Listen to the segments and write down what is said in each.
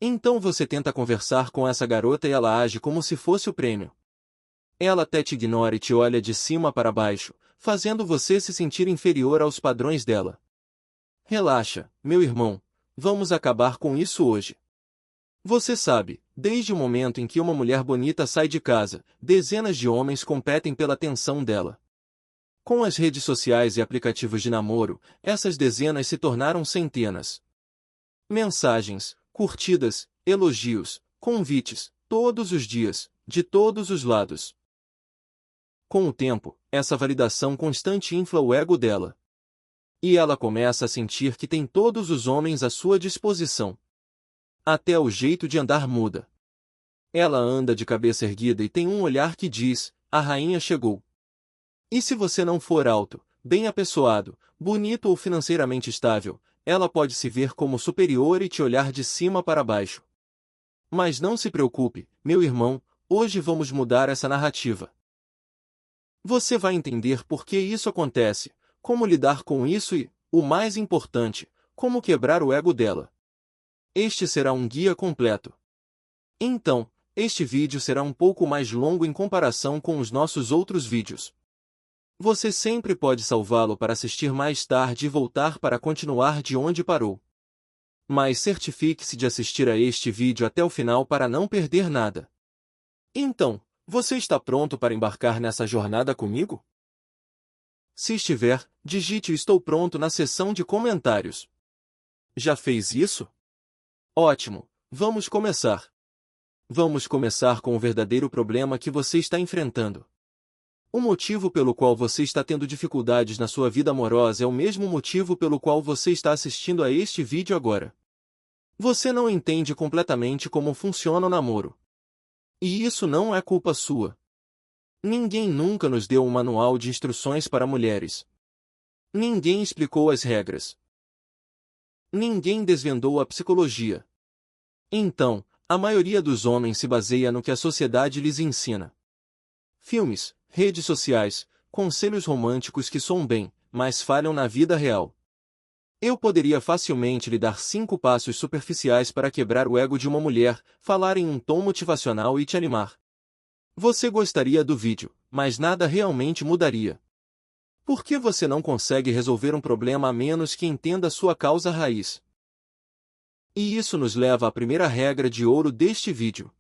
Então você tenta conversar com essa garota e ela age como se fosse o prêmio. Ela até te ignora e te olha de cima para baixo, fazendo você se sentir inferior aos padrões dela. Relaxa, meu irmão, vamos acabar com isso hoje. Você sabe, desde o momento em que uma mulher bonita sai de casa, dezenas de homens competem pela atenção dela. Com as redes sociais e aplicativos de namoro, essas dezenas se tornaram centenas. Mensagens, curtidas, elogios, convites, todos os dias, de todos os lados. Com o tempo, essa validação constante infla o ego dela. E ela começa a sentir que tem todos os homens à sua disposição. Até o jeito de andar muda. Ela anda de cabeça erguida e tem um olhar que diz: a rainha chegou. E se você não for alto, bem apessoado, bonito ou financeiramente estável, ela pode se ver como superior e te olhar de cima para baixo. Mas não se preocupe, meu irmão, hoje vamos mudar essa narrativa. Você vai entender por que isso acontece, como lidar com isso e, o mais importante, como quebrar o ego dela. Este será um guia completo. Então, este vídeo será um pouco mais longo em comparação com os nossos outros vídeos. Você sempre pode salvá-lo para assistir mais tarde e voltar para continuar de onde parou. Mas certifique-se de assistir a este vídeo até o final para não perder nada. Então, você está pronto para embarcar nessa jornada comigo? Se estiver, digite "Estou pronto" na seção de comentários. Já fez isso? Ótimo, vamos começar. Vamos começar com o verdadeiro problema que você está enfrentando. O motivo pelo qual você está tendo dificuldades na sua vida amorosa é o mesmo motivo pelo qual você está assistindo a este vídeo agora. Você não entende completamente como funciona o namoro. E isso não é culpa sua. Ninguém nunca nos deu um manual de instruções para mulheres. Ninguém explicou as regras. Ninguém desvendou a psicologia. Então, a maioria dos homens se baseia no que a sociedade lhes ensina. Filmes, redes sociais, conselhos românticos que soam bem, mas falham na vida real. Eu poderia facilmente lhe dar 5 passos superficiais para quebrar o ego de uma mulher, falar em um tom motivacional e te animar. Você gostaria do vídeo, mas nada realmente mudaria. Por que você não consegue resolver um problema a menos que entenda a sua causa raiz? E isso nos leva à primeira regra de ouro deste vídeo.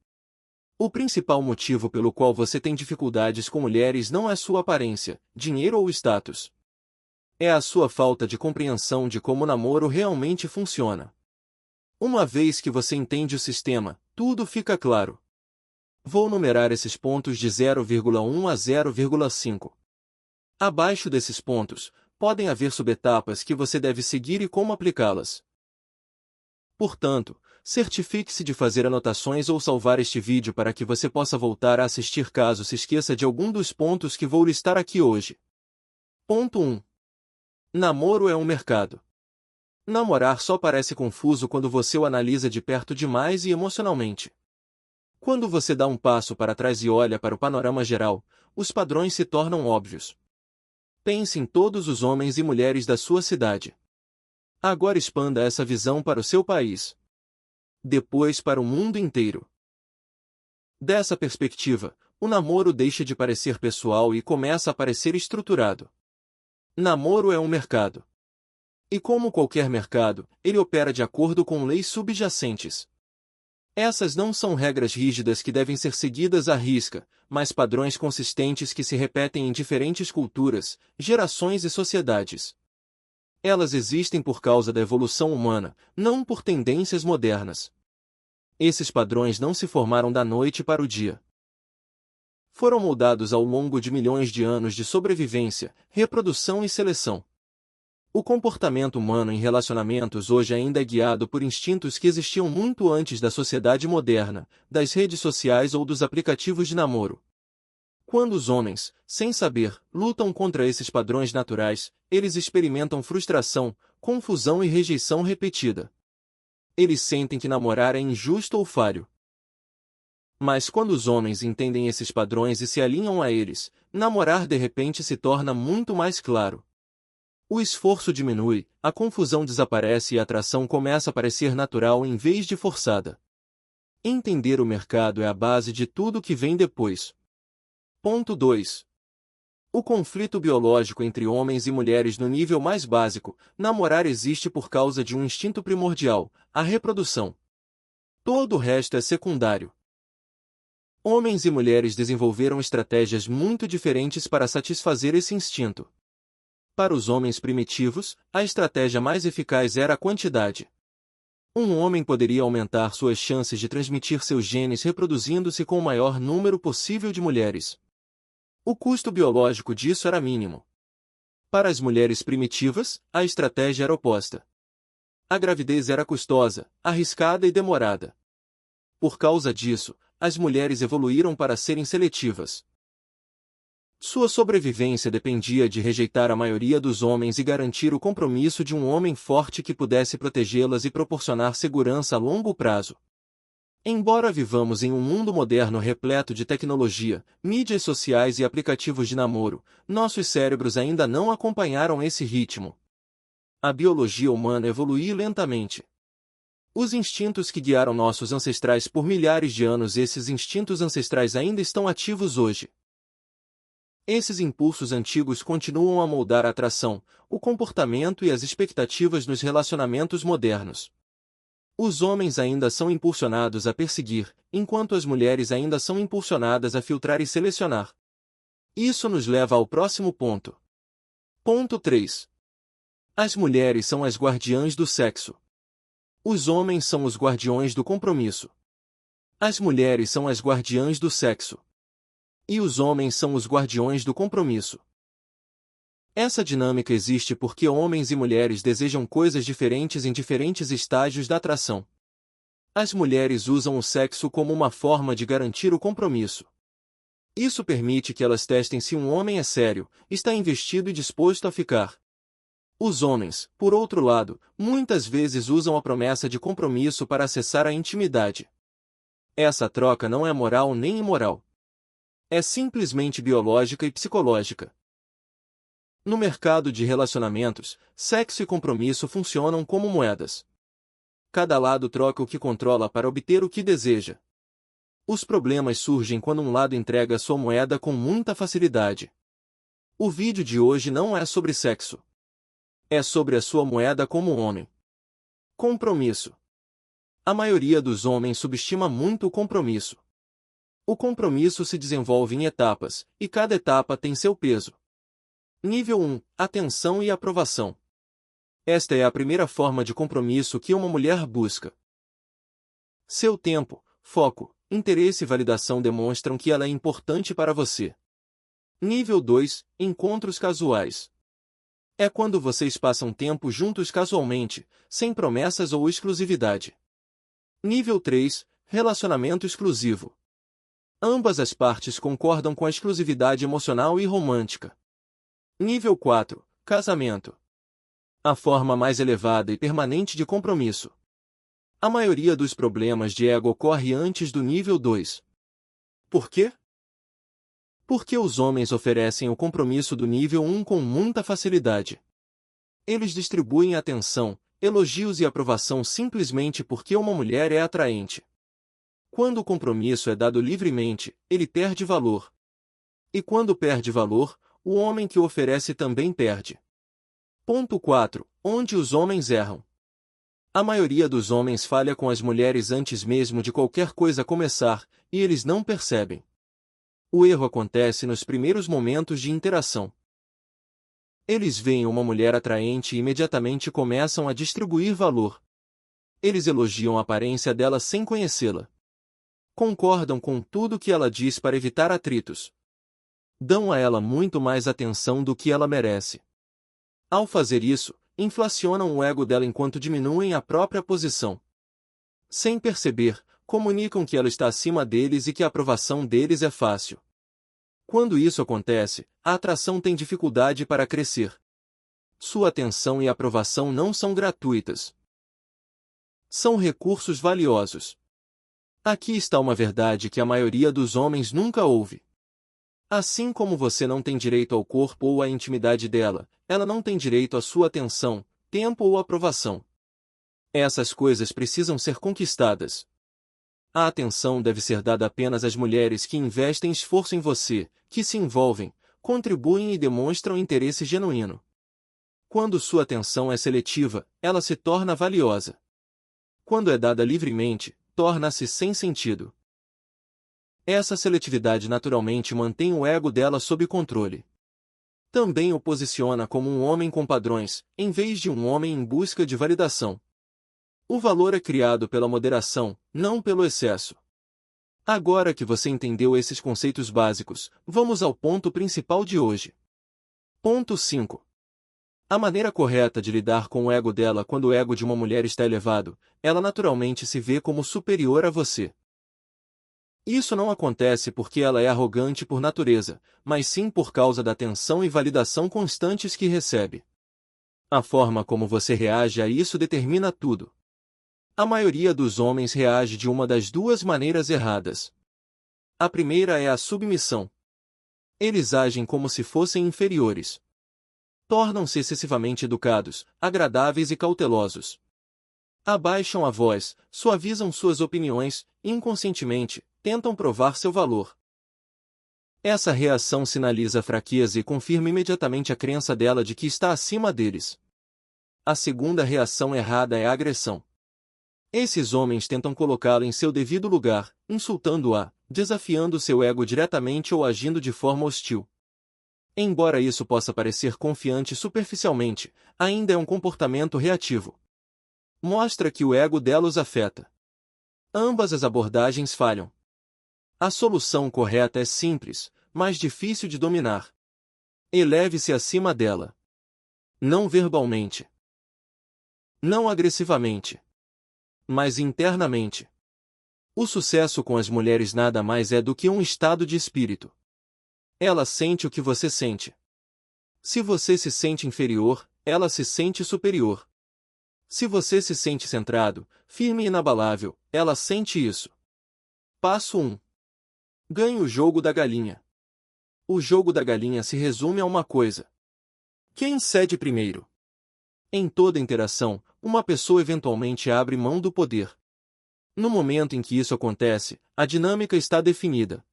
O principal motivo pelo qual você tem dificuldades com mulheres não é sua aparência, dinheiro ou status. É a sua falta de compreensão de como o namoro realmente funciona. Uma vez que você entende o sistema, tudo fica claro. Vou numerar esses pontos de 0,1 a 0,5. Abaixo desses pontos, podem haver subetapas que você deve seguir e como aplicá-las. Portanto, certifique-se de fazer anotações ou salvar este vídeo para que você possa voltar a assistir caso se esqueça de algum dos pontos que vou listar aqui hoje. Ponto 1. Namoro é um mercado. Namorar só parece confuso quando você o analisa de perto demais e emocionalmente. Quando você dá um passo para trás e olha para o panorama geral, os padrões se tornam óbvios. Pense em todos os homens e mulheres da sua cidade. Agora expanda essa visão para o seu país. Depois para o mundo inteiro. Dessa perspectiva, o namoro deixa de parecer pessoal e começa a parecer estruturado. Namoro é um mercado. E como qualquer mercado, ele opera de acordo com leis subjacentes. Essas não são regras rígidas que devem ser seguidas à risca, mas padrões consistentes que se repetem em diferentes culturas, gerações e sociedades. Elas existem por causa da evolução humana, não por tendências modernas. Esses padrões não se formaram da noite para o dia. Foram moldados ao longo de milhões de anos de sobrevivência, reprodução e seleção. O comportamento humano em relacionamentos hoje ainda é guiado por instintos que existiam muito antes da sociedade moderna, das redes sociais ou dos aplicativos de namoro. Quando os homens, sem saber, lutam contra esses padrões naturais, eles experimentam frustração, confusão e rejeição repetida. Eles sentem que namorar é injusto ou falho. Mas quando os homens entendem esses padrões e se alinham a eles, namorar de repente se torna muito mais claro. O esforço diminui, a confusão desaparece e a atração começa a parecer natural em vez de forçada. Entender o mercado é a base de tudo que vem depois. Ponto 2. O conflito biológico entre homens e mulheres no nível mais básico, namorar existe por causa de um instinto primordial, a reprodução. Todo o resto é secundário. Homens e mulheres desenvolveram estratégias muito diferentes para satisfazer esse instinto. Para os homens primitivos, a estratégia mais eficaz era a quantidade. Um homem poderia aumentar suas chances de transmitir seus genes reproduzindo-se com o maior número possível de mulheres. O custo biológico disso era mínimo. Para as mulheres primitivas, a estratégia era oposta. A gravidez era custosa, arriscada e demorada. Por causa disso, as mulheres evoluíram para serem seletivas. Sua sobrevivência dependia de rejeitar a maioria dos homens e garantir o compromisso de um homem forte que pudesse protegê-las e proporcionar segurança a longo prazo. Embora vivamos em um mundo moderno repleto de tecnologia, mídias sociais e aplicativos de namoro, nossos cérebros ainda não acompanharam esse ritmo. A biologia humana evoluiu lentamente. Os instintos que guiaram nossos ancestrais por milhares de anos, esses instintos ancestrais ainda estão ativos hoje. Esses impulsos antigos continuam a moldar a atração, o comportamento e as expectativas nos relacionamentos modernos. Os homens ainda são impulsionados a perseguir, enquanto as mulheres ainda são impulsionadas a filtrar e selecionar. Isso nos leva ao próximo ponto. Ponto 3. As mulheres são as guardiãs do sexo. Os homens são os guardiões do compromisso. As mulheres são as guardiãs do sexo. E os homens são os guardiões do compromisso. Essa dinâmica existe porque homens e mulheres desejam coisas diferentes em diferentes estágios da atração. As mulheres usam o sexo como uma forma de garantir o compromisso. Isso permite que elas testem se um homem é sério, está investido e disposto a ficar. Os homens, por outro lado, muitas vezes usam a promessa de compromisso para acessar a intimidade. Essa troca não é moral nem imoral. É simplesmente biológica e psicológica. No mercado de relacionamentos, sexo e compromisso funcionam como moedas. Cada lado troca o que controla para obter o que deseja. Os problemas surgem quando um lado entrega sua moeda com muita facilidade. O vídeo de hoje não é sobre sexo. É sobre a sua moeda como homem. Compromisso. A maioria dos homens subestima muito o compromisso. O compromisso se desenvolve em etapas, e cada etapa tem seu peso. Nível 1. Atenção e aprovação. Esta é a primeira forma de compromisso que uma mulher busca. Seu tempo, foco, interesse e validação demonstram que ela é importante para você. Nível 2. Encontros casuais. É quando vocês passam tempo juntos casualmente, sem promessas ou exclusividade. Nível 3. Relacionamento exclusivo. Ambas as partes concordam com a exclusividade emocional e romântica. Nível 4. Casamento. A forma mais elevada e permanente de compromisso. A maioria dos problemas de ego ocorre antes do nível 2. Por quê? Porque os homens oferecem o compromisso do nível 1 com muita facilidade. Eles distribuem atenção, elogios e aprovação simplesmente porque uma mulher é atraente. Quando o compromisso é dado livremente, ele perde valor. E quando perde valor, o homem que o oferece também perde. Ponto 4. Onde os homens erram. A maioria dos homens falha com as mulheres antes mesmo de qualquer coisa começar, e eles não percebem. O erro acontece nos primeiros momentos de interação. Eles veem uma mulher atraente e imediatamente começam a distribuir valor. Eles elogiam a aparência dela sem conhecê-la. Concordam com tudo que ela diz para evitar atritos. Dão a ela muito mais atenção do que ela merece. Ao fazer isso, inflacionam o ego dela enquanto diminuem a própria posição. Sem perceber, comunicam que ela está acima deles e que a aprovação deles é fácil. Quando isso acontece, a atração tem dificuldade para crescer. Sua atenção e aprovação não são gratuitas. São recursos valiosos. Aqui está uma verdade que a maioria dos homens nunca ouve. Assim como você não tem direito ao corpo ou à intimidade dela, ela não tem direito à sua atenção, tempo ou aprovação. Essas coisas precisam ser conquistadas. A atenção deve ser dada apenas às mulheres que investem esforço em você, que se envolvem, contribuem e demonstram interesse genuíno. Quando sua atenção é seletiva, ela se torna valiosa. Quando é dada livremente, torna-se sem sentido. Essa seletividade naturalmente mantém o ego dela sob controle. Também o posiciona como um homem com padrões, em vez de um homem em busca de validação. O valor é criado pela moderação, não pelo excesso. Agora que você entendeu esses conceitos básicos, vamos ao ponto principal de hoje. Ponto 5. A maneira correta de lidar com o ego dela. Quando o ego de uma mulher está elevado, ela naturalmente se vê como superior a você. Isso não acontece porque ela é arrogante por natureza, mas sim por causa da atenção e validação constantes que recebe. A forma como você reage a isso determina tudo. A maioria dos homens reage de uma das duas maneiras erradas. A primeira é a submissão. Eles agem como se fossem inferiores. Tornam-se excessivamente educados, agradáveis e cautelosos. Abaixam a voz, suavizam suas opiniões, inconscientemente, tentam provar seu valor. Essa reação sinaliza fraqueza e confirma imediatamente a crença dela de que está acima deles. A segunda reação errada é a agressão. Esses homens tentam colocá-la em seu devido lugar, insultando-a, desafiando seu ego diretamente ou agindo de forma hostil. Embora isso possa parecer confiante superficialmente, ainda é um comportamento reativo. Mostra que o ego dela os afeta. Ambas as abordagens falham. A solução correta é simples, mas difícil de dominar. Eleve-se acima dela. Não verbalmente. Não agressivamente. Mas internamente. O sucesso com as mulheres nada mais é do que um estado de espírito. Ela sente o que você sente. Se você se sente inferior, ela se sente superior. Se você se sente centrado, firme e inabalável, ela sente isso. Passo 1. Ganhe o jogo da galinha. O jogo da galinha se resume a uma coisa. Quem cede primeiro? Em toda interação, uma pessoa eventualmente abre mão do poder. No momento em que isso acontece, a dinâmica está definida.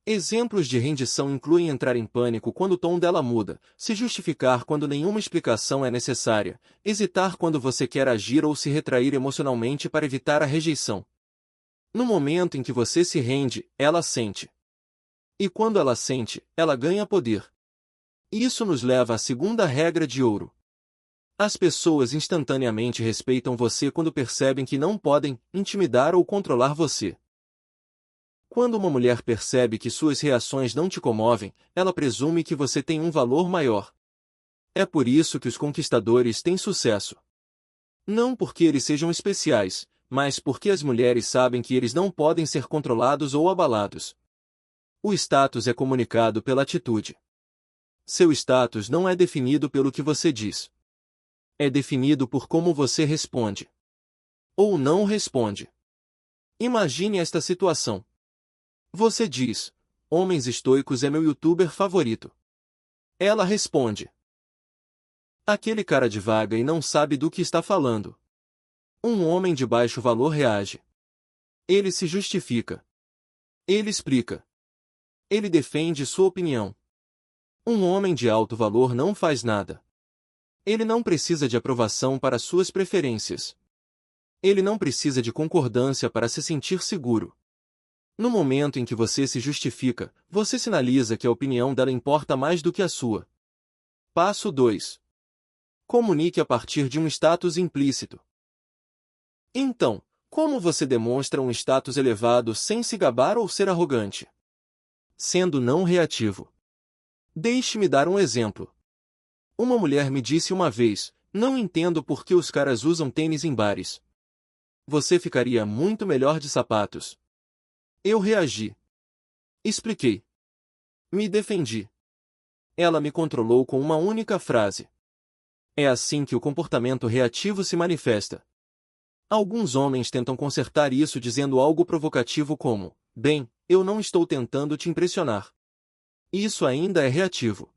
Exemplos de rendição incluem entrar em pânico quando o tom dela muda, se justificar quando nenhuma explicação é necessária, hesitar quando você quer agir ou se retrair emocionalmente para evitar a rejeição. No momento em que você se rende, ela sente. E quando ela sente, ela ganha poder. Isso nos leva à segunda regra de ouro. As pessoas instantaneamente respeitam você quando percebem que não podem intimidar ou controlar você. Quando uma mulher percebe que suas reações não te comovem, ela presume que você tem um valor maior. É por isso que os conquistadores têm sucesso. Não porque eles sejam especiais, mas porque as mulheres sabem que eles não podem ser controlados ou abalados. O status é comunicado pela atitude. Seu status não é definido pelo que você diz. É definido por como você responde. Ou não responde. Imagine esta situação. Você diz, Homens Estoicos é meu youtuber favorito. Ela responde. Aquele cara divaga e não sabe do que está falando. Um homem de baixo valor reage. Ele se justifica. Ele explica. Ele defende sua opinião. Um homem de alto valor não faz nada. Ele não precisa de aprovação para suas preferências. Ele não precisa de concordância para se sentir seguro. No momento em que você se justifica, você sinaliza que a opinião dela importa mais do que a sua. Passo 2. Comunique a partir de um status implícito. Então, como você demonstra um status elevado sem se gabar ou ser arrogante? Sendo não reativo. Deixe-me dar um exemplo. Uma mulher me disse uma vez, não entendo por que os caras usam tênis em bares. Você ficaria muito melhor de sapatos. Eu reagi. Expliquei. Me defendi. Ela me controlou com uma única frase. É assim que o comportamento reativo se manifesta. Alguns homens tentam consertar isso dizendo algo provocativo como, bem, eu não estou tentando te impressionar. Isso ainda é reativo.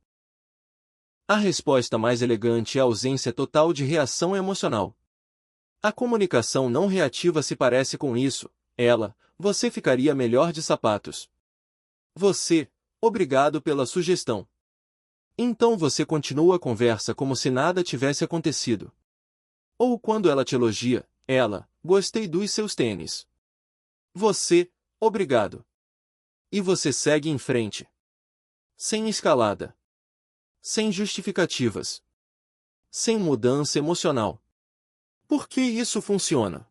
A resposta mais elegante é a ausência total de reação emocional. A comunicação não reativa se parece com isso, Ela, você ficaria melhor de sapatos. Você, obrigado pela sugestão. Então você continua a conversa como se nada tivesse acontecido. Ou quando ela te elogia, ela, gostei dos seus tênis. Você, obrigado. E você segue em frente. Sem escalada. Sem justificativas. Sem mudança emocional. Por que isso funciona?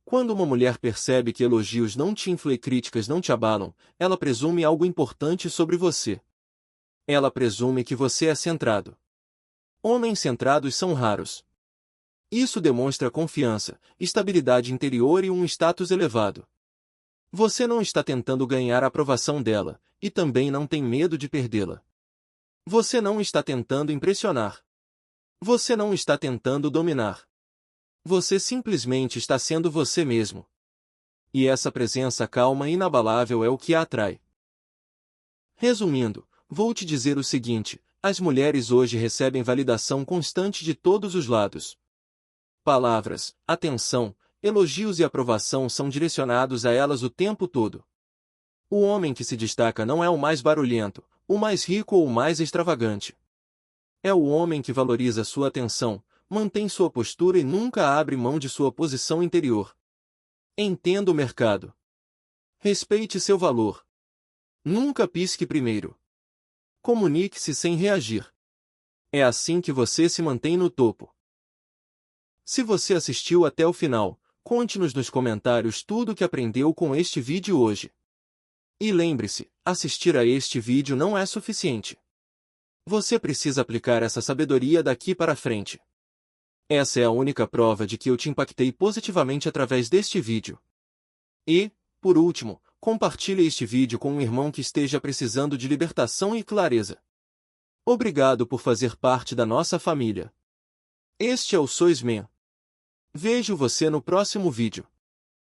Quando uma mulher percebe que elogios não te influem e críticas não te abalam, ela presume algo importante sobre você. Ela presume que você é centrado. Homens centrados são raros. Isso demonstra confiança, estabilidade interior e um status elevado. Você não está tentando ganhar a aprovação dela, e também não tem medo de perdê-la. Você não está tentando impressionar. Você não está tentando dominar. Você simplesmente está sendo você mesmo. E essa presença calma e inabalável é o que a atrai. Resumindo, vou te dizer o seguinte: as mulheres hoje recebem validação constante de todos os lados. Palavras, atenção, elogios e aprovação são direcionados a elas o tempo todo. O homem que se destaca não é o mais barulhento, o mais rico ou o mais extravagante. É o homem que valoriza sua atenção, mantém sua postura e nunca abre mão de sua posição interior. Entenda o mercado. Respeite seu valor. Nunca pisque primeiro. Comunique-se sem reagir. É assim que você se mantém no topo. Se você assistiu até o final, conte-nos nos comentários tudo o que aprendeu com este vídeo hoje. E lembre-se, assistir a este vídeo não é suficiente. Você precisa aplicar essa sabedoria daqui para frente. Essa é a única prova de que eu te impactei positivamente através deste vídeo. E, por último, compartilhe este vídeo com um irmão que esteja precisando de libertação e clareza. Obrigado por fazer parte da nossa família. Este é o Sois Man. Vejo você no próximo vídeo.